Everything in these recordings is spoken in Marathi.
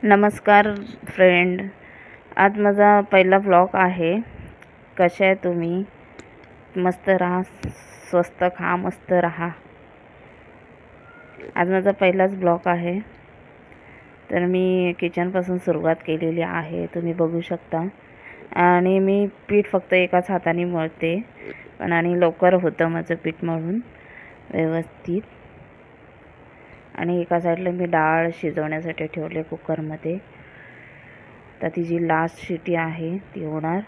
नमस्कार फ्रेंड, आज माझा पहिला व्लॉग आहे. कसे आहे तुम्ही? मस्त राहा, स्वस्त खा, मस्त राहा. आज माझा पहिलाच ब्लॉग आहे. तर मी किचनपासून सुरुवात केलेली आहे, तुम्ही बघू शकता. आणि मी पीठ फक्त एकाच हाताने मळते, पण आणि लवकर होतं माझं पीठ मळून व्यवस्थित. आणि एका साईडला मी डाळ शिजवण्यासाठी ठेवले कुकरमध्ये. तर ती जी लास्ट शिटी आहे ती होणार.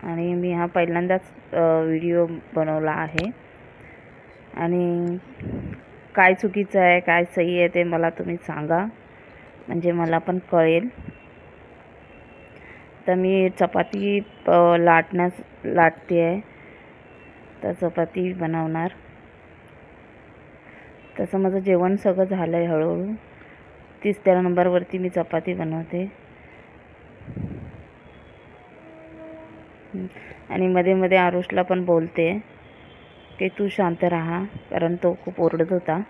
आणि मी हा पहिल्यांदाच व्हिडिओ बनवला आहे. आणि काय चुकीचं आहे काय सही आहे ते मला तुम्ही सांगा, म्हणजे मला पण कळेल. तर मी चपाती लाटते आहे, तर चपाती बनवणार. तसं माझं जेवण सगळं झालं आहे. हळूहळू 30 नंबरवरती मी चपाती बनवते. आणि मध्ये मध्ये आरुषला पण बोलते की तू शांत राहा, कारण तो खूप ओरडत होता.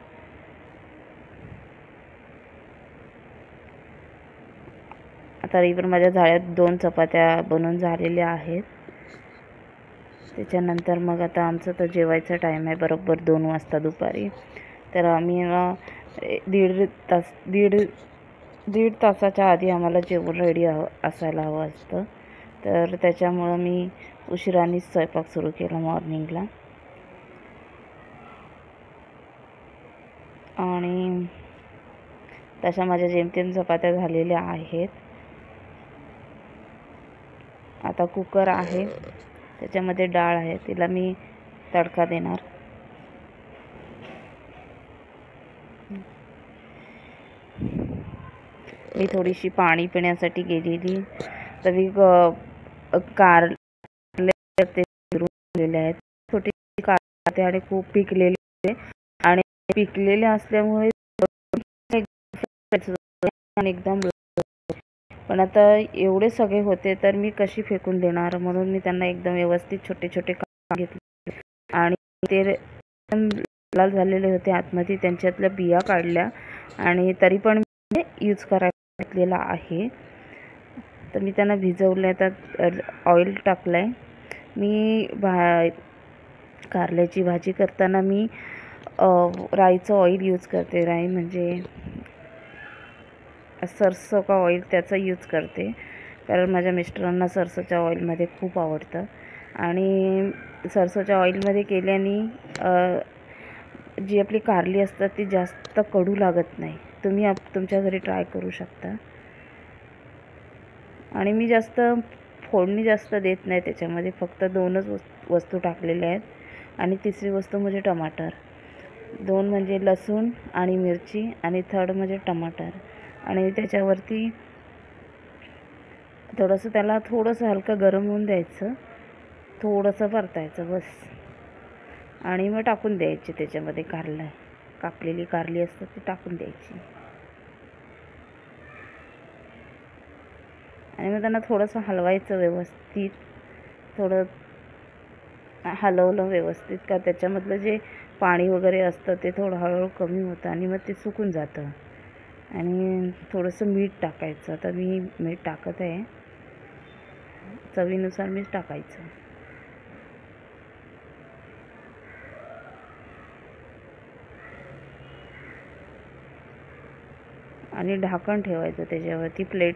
आता तरी पण माझ्या जाळ्यात 2 चपात्या बनवून झालेल्या आहेत. त्याच्यानंतर मग आता आमचं तर जेवायचा टाईम आहे, बरोबर 2 वाजता दुपारी. तर आम्ही दीड तासाच्या आधी आम्हाला जेवण रेडी असायला हवं असतं. तर त्याच्यामुळं मी उशिरानेच स्वयंपाक सुरू केला मॉर्निंगला. आणि तशा माझ्या जेमतेम चपात्या झालेल्या आहेत. आता कुकर आहे, त्याच्यामध्ये डाळ आहे, तिला मी तडका देणार. मी थोडीशी पाणी पिण्यासाठी गेलेली, तर मी कारले आहेत, छोटे कारले आणि खूप पिकलेले. आणि पिकलेले असल्यामुळे एकदम, पण आता एवढे सगळे होते तर मी कशी फेकून देणार, म्हणून मी त्यांना एकदम व्यवस्थित छोटे छोटे घेतले. आणि ते लाल झालेले होते आतमध्ये, त्यांच्यातल्या बिया काढल्या आणि तरी पण मी यूज करायला घेतलेला आहे. तर मी त्यांना भिजवलं, त्यात ऑइल टाकलं आहे. मी कारल्याची भाजी करताना मी राईचं ऑइल यूज करते. राई म्हणजे सरसो का ऑइल, त्याचा यूज करते, कारण माझ्या मिस्टरांना सरसोच्या ऑइलमध्ये खूप आवडतं. आणि सरसोच्या ऑइलमध्ये केल्याने जी आपली कारली असतात ती जास्त कडू लागत नाही. तुम्ही तुमच्या घरी ट्राय करू शकता. आणि मी जास्त फोडणी जास्त देत नाही त्याच्यामध्ये, फक्त 2च वस्तू टाकलेल्या आहेत. आणि तिसरी वस्तू म्हणजे टमाटर. 2 म्हणजे लसूण आणि मिरची, आणि 3rd म्हणजे टमाटर. आणि त्याच्यावरती थोडंसं त्याला हलकं गरम होऊन द्यायचं, थोडंसं परतायचं बस. आणि मग टाकून द्यायची त्याच्यामध्ये कापलेली कारली असतात ती टाकून द्यायची. आणि मग त्यांना थोडंसं हलवायचं व्यवस्थित. थोडं हलवलं व्यवस्थित का त्याच्यामधलं जे पाणी वगैरे असतं ते थोडं हळूहळू कमी होतं आणि मग ते सुकून जातं. आणि थोडंसं मीठ टाकायचं. आता मी मीठ टाकत आहे, चवीनुसार मीठ टाकायचं. आणि ढाकण ठेवायचं त्याच्यावरती, प्लेट